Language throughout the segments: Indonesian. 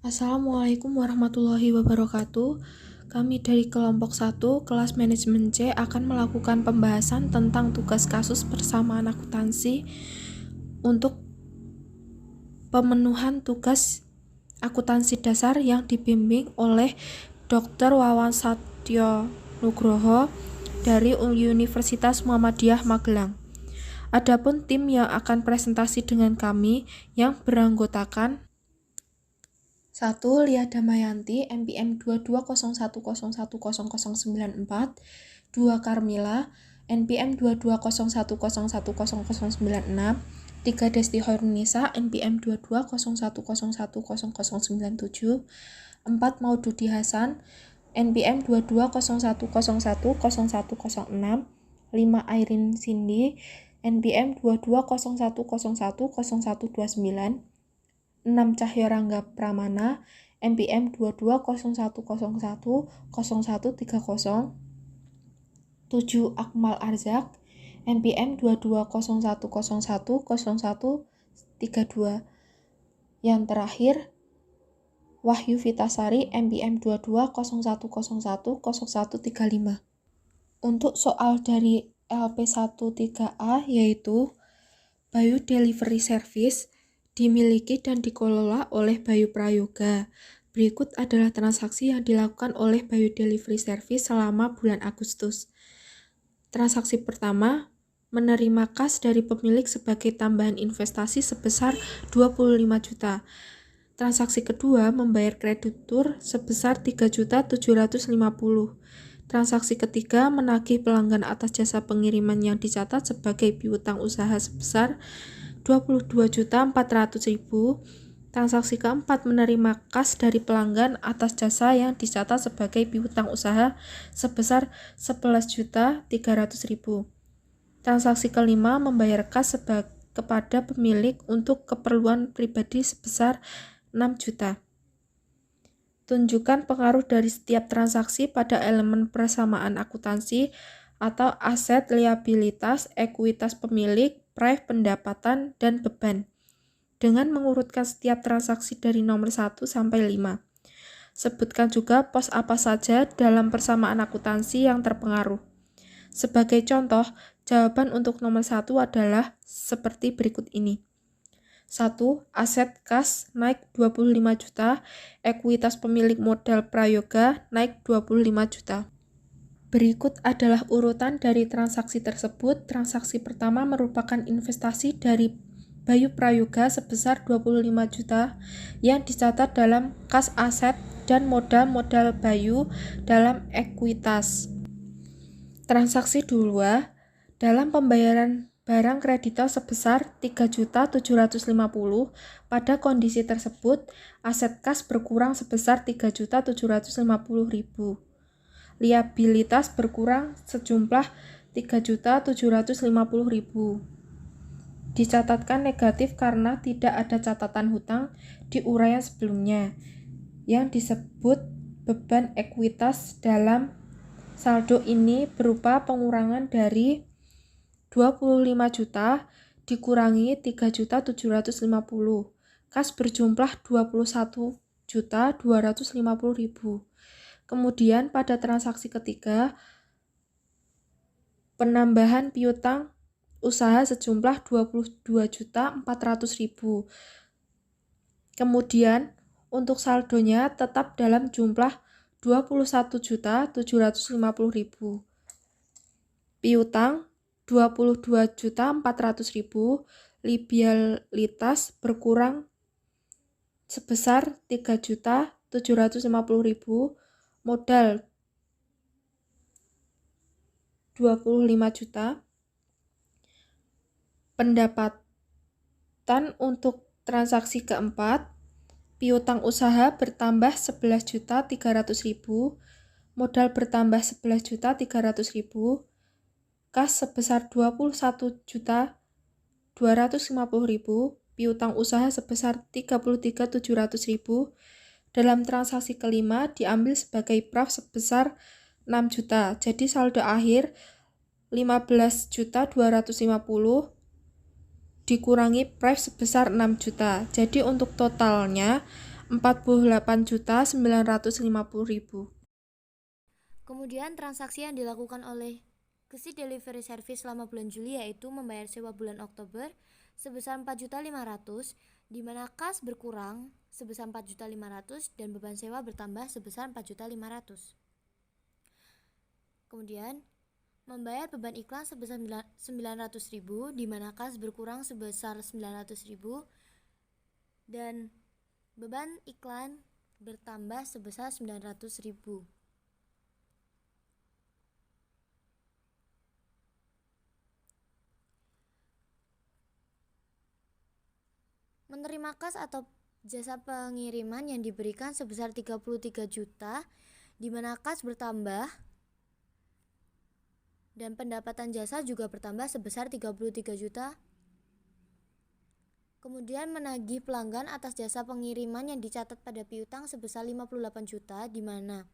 Assalamualaikum warahmatullahi wabarakatuh. Kami dari kelompok 1, kelas manajemen C akan melakukan pembahasan tentang tugas kasus persamaan akuntansi untuk pemenuhan tugas akuntansi dasar yang dibimbing oleh Dr. Wawan Satyo Nugroho dari Universitas Muhammadiyah Magelang. Adapun tim yang akan presentasi dengan kami yang beranggotakan 1. Lia Damayanti, NPM 2201010094. 2. Carmila, NPM 2201101096. 3. Desti Hoirunisa, NPM 2201101097. 4. Maududi Hasan, NPM 2201010106. 5. Airin Cindy, NPM 2201010129. 6. Cahyo Rangga Pramana, NPM 2201010130. 7. Akmal Arzak, NPM 2201010132. Yang terakhir, Wahyu Vitasari, NPM 2201010135. Untuk soal dari LP13A yaitu Bayu Delivery Service dimiliki dan dikelola oleh Bayu Prayoga. Berikut adalah transaksi yang dilakukan oleh Bayu Delivery Service selama bulan Agustus. Transaksi pertama, menerima kas dari pemilik sebagai tambahan investasi sebesar 25 juta. Transaksi kedua, membayar kreditur sebesar 3.750. Transaksi ketiga, menagih pelanggan atas jasa pengiriman yang dicatat sebagai piutang usaha sebesar 22.400.000. Transaksi keempat, menerima kas dari pelanggan atas jasa yang dicatat sebagai piutang usaha sebesar 11.300.000. Transaksi kelima, membayar kas kepada pemilik untuk keperluan pribadi sebesar 6 juta. Tunjukkan pengaruh dari setiap transaksi pada elemen persamaan akuntansi atau aset, liabilitas, ekuitas pemilik, praif, pendapatan, dan beban, dengan mengurutkan setiap transaksi dari nomor 1 sampai 5. Sebutkan juga pos apa saja dalam persamaan akuntansi yang terpengaruh. Sebagai contoh, jawaban untuk nomor 1 adalah seperti berikut ini. 1. Aset kas naik 25 juta, ekuitas pemilik modal Prayoga naik 25 juta. Berikut adalah urutan dari transaksi tersebut. Transaksi pertama merupakan investasi dari Bayu Prayoga sebesar 25 juta yang dicatat dalam kas aset dan modal Bayu dalam ekuitas. Transaksi kedua, dalam pembayaran barang kreditor sebesar 3.750. Pada kondisi tersebut, aset kas berkurang sebesar 3.750.000. Liabilitas berkurang sejumlah 3.750.000. Dicatatkan negatif karena tidak ada catatan hutang di uraian sebelumnya yang disebut beban ekuitas. Dalam saldo ini berupa pengurangan dari 25 juta dikurangi 3.750. Kas berjumlah 21.250.000. Kemudian pada transaksi ketiga, penambahan piutang usaha sejumlah 22.400.000. Kemudian untuk saldonya tetap dalam jumlah 21.750.000. Piutang 22.400.000, liabilitas berkurang sebesar 3.750.000, modal 25 juta. Pendapatan untuk transaksi keempat, piutang usaha bertambah 11.300.000, modal bertambah 11.300.000, kas sebesar 21.250.000, piutang usaha sebesar 33.700.000. Dalam transaksi kelima diambil sebagai praf sebesar 6 juta. Jadi saldo akhir 15.250 dikurangi praf sebesar 6 juta. Jadi untuk totalnya Rp48.950.000. Kemudian transaksi yang dilakukan oleh Gesit Delivery Service selama bulan Juli yaitu membayar sewa bulan Oktober sebesar 4.500.000, di mana kas berkurang sebesar 4.500.000 dan beban sewa bertambah sebesar 4.500.000. Kemudian membayar beban iklan sebesar 900.000, di mana kas berkurang sebesar 900.000 dan beban iklan bertambah sebesar 900.000. Menerima kas atau jasa pengiriman yang diberikan sebesar 33 juta, di mana kas bertambah dan pendapatan jasa juga bertambah sebesar 33 juta. Kemudian menagih pelanggan atas jasa pengiriman yang dicatat pada piutang sebesar 58 juta, di mana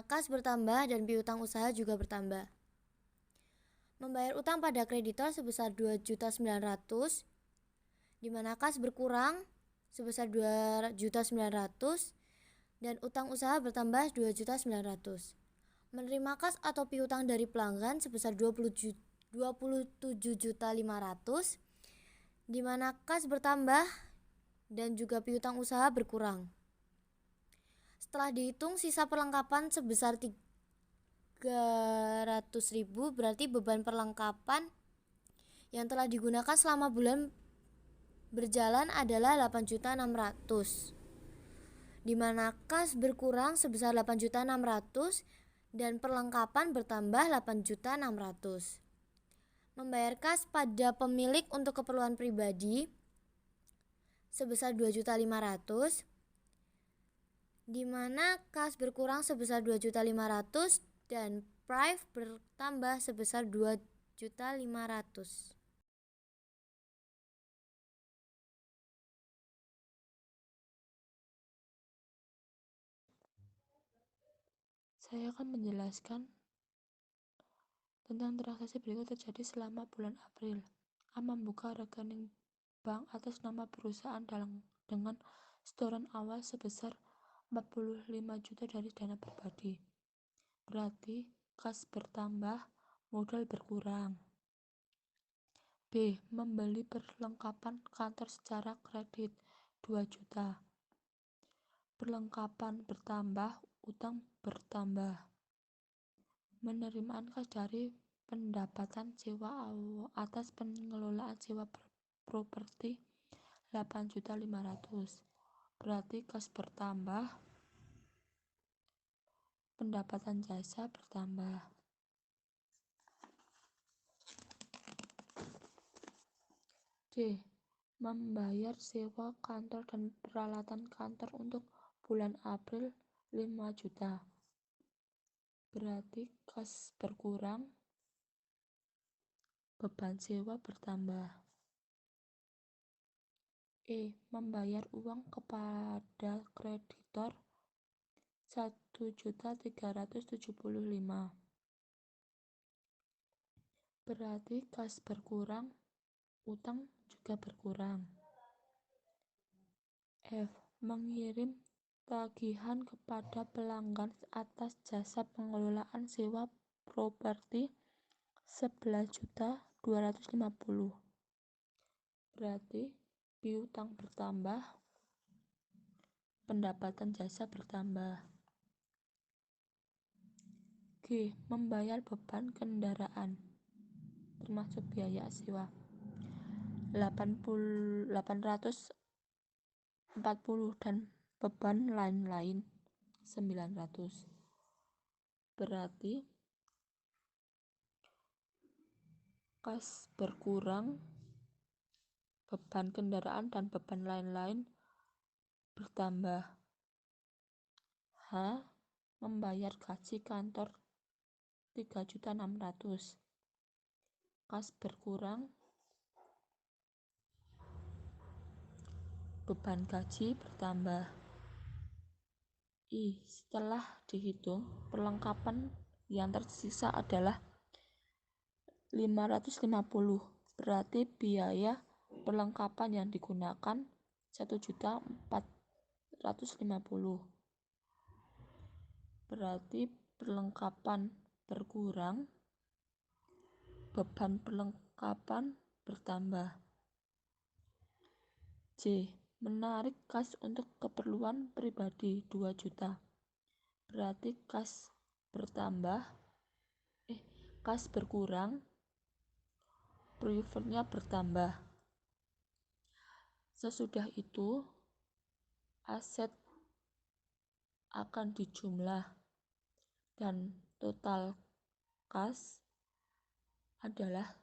kas bertambah dan piutang usaha juga bertambah. Membayar utang pada kreditor sebesar 2.900.000, di mana kas berkurang sebesar 2.900.000 dan utang usaha bertambah 2.900.000. Menerima kas atau piutang dari pelanggan sebesar 27.500.000, di mana kas bertambah dan juga piutang usaha berkurang. Setelah dihitung sisa perlengkapan sebesar 300.000, berarti beban perlengkapan yang telah digunakan selama bulan berjalan adalah 8.600.000, di mana kas berkurang sebesar 8.600.000 dan perlengkapan bertambah 8.600.000. Membayar kas pada pemilik untuk keperluan pribadi sebesar 2.500.000, di mana kas berkurang sebesar 2.500.000 dan price bertambah sebesar 2.500.000. Saya akan menjelaskan tentang transaksi berikut terjadi selama bulan April. A membuka rekening bank atas nama perusahaan dengan setoran awal sebesar 45 juta dari dana pribadi. Berarti kas bertambah, modal berkurang. B. Membeli perlengkapan kantor secara kredit 2 juta. Perlengkapan bertambah, utang bertambah. Penerimaan kas dari pendapatan sewa atas pengelolaan sewa properti 8.500.000. Berarti kas bertambah, pendapatan jasa bertambah. D. Membayar sewa kantor dan peralatan kantor untuk bulan April 5 juta. Berarti kas berkurang, beban sewa bertambah. E. Membayar uang kepada kreditor 1.375.000. Berarti kas berkurang, utang juga berkurang. F. Mengirim tagihan kepada pelanggan atas jasa pengelolaan sewa properti 11.250.000. Berarti piutang bertambah, pendapatan jasa bertambah. G. Membayar beban kendaraan termasuk biaya sewa 840 dan beban lain-lain 900. Berarti kas berkurang, beban kendaraan dan beban lain-lain bertambah. H. Membayar gaji kantor 3.600.000. Kas berkurang, beban gaji bertambah. I. Setelah dihitung, perlengkapan yang tersisa adalah 550. Berarti biaya perlengkapan yang digunakan 1.450.000. Berarti perlengkapan berkurang, beban perlengkapan bertambah. C. Menarik kas untuk keperluan pribadi 2 juta. Berarti kas berkurang, prefernya bertambah. Sesudah itu aset akan dijumlah dan total kas adalah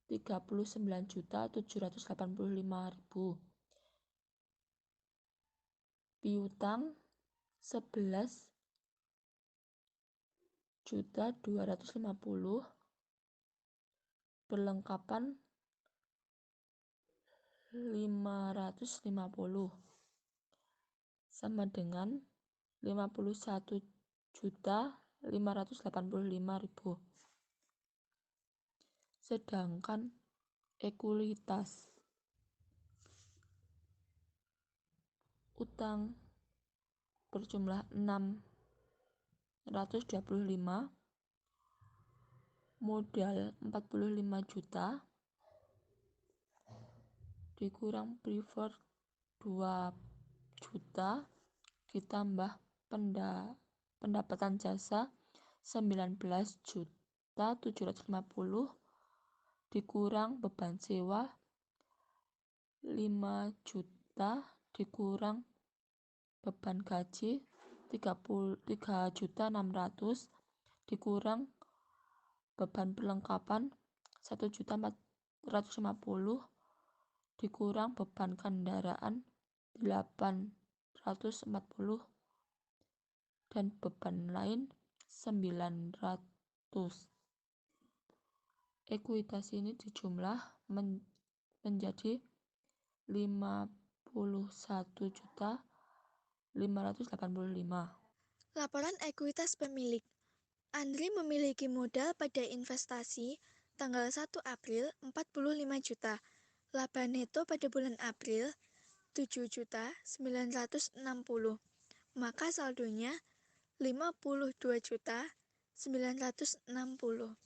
39.785.000. Piutang 11.250, perlengkapan 550, sama dengan 51.585.000. Sedangkan ekuitas utang berjumlah 625, modal 45 juta, dikurang preferred 2 juta, ditambah pendapatan jasa 19.750, dikurang beban sewa 5 juta, dikurang beban gaji 3.600.000, dikurang beban perlengkapan 1.450, dikurang beban kendaraan 840, dan beban lain 900. Ekuitas ini dijumlah menjadi 51.585. Laporan ekuitas pemilik. Andri memiliki modal pada investasi tanggal 1 April 45 juta. Laba neto pada bulan April 7.960. Maka saldonya 52.960.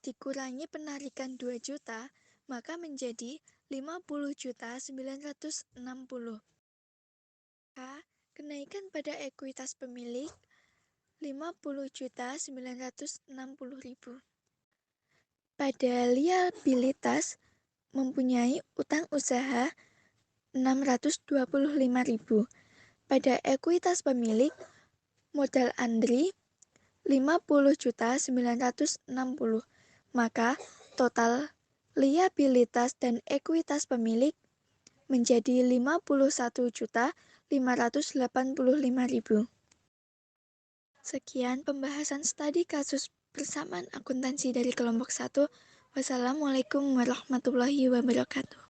Dikurangi penarikan 2 juta, maka menjadi 50.960. Kenaikan pada ekuitas pemilik 50.960.000. Pada liabilitas mempunyai utang usaha 625.000. Pada ekuitas pemilik modal Andri 50.960. Maka total liabilitas dan ekuitas pemilik menjadi 51.585.000. Sekian pembahasan studi kasus persamaan akuntansi dari kelompok 1. Wassalamualaikum warahmatullahi wabarakatuh.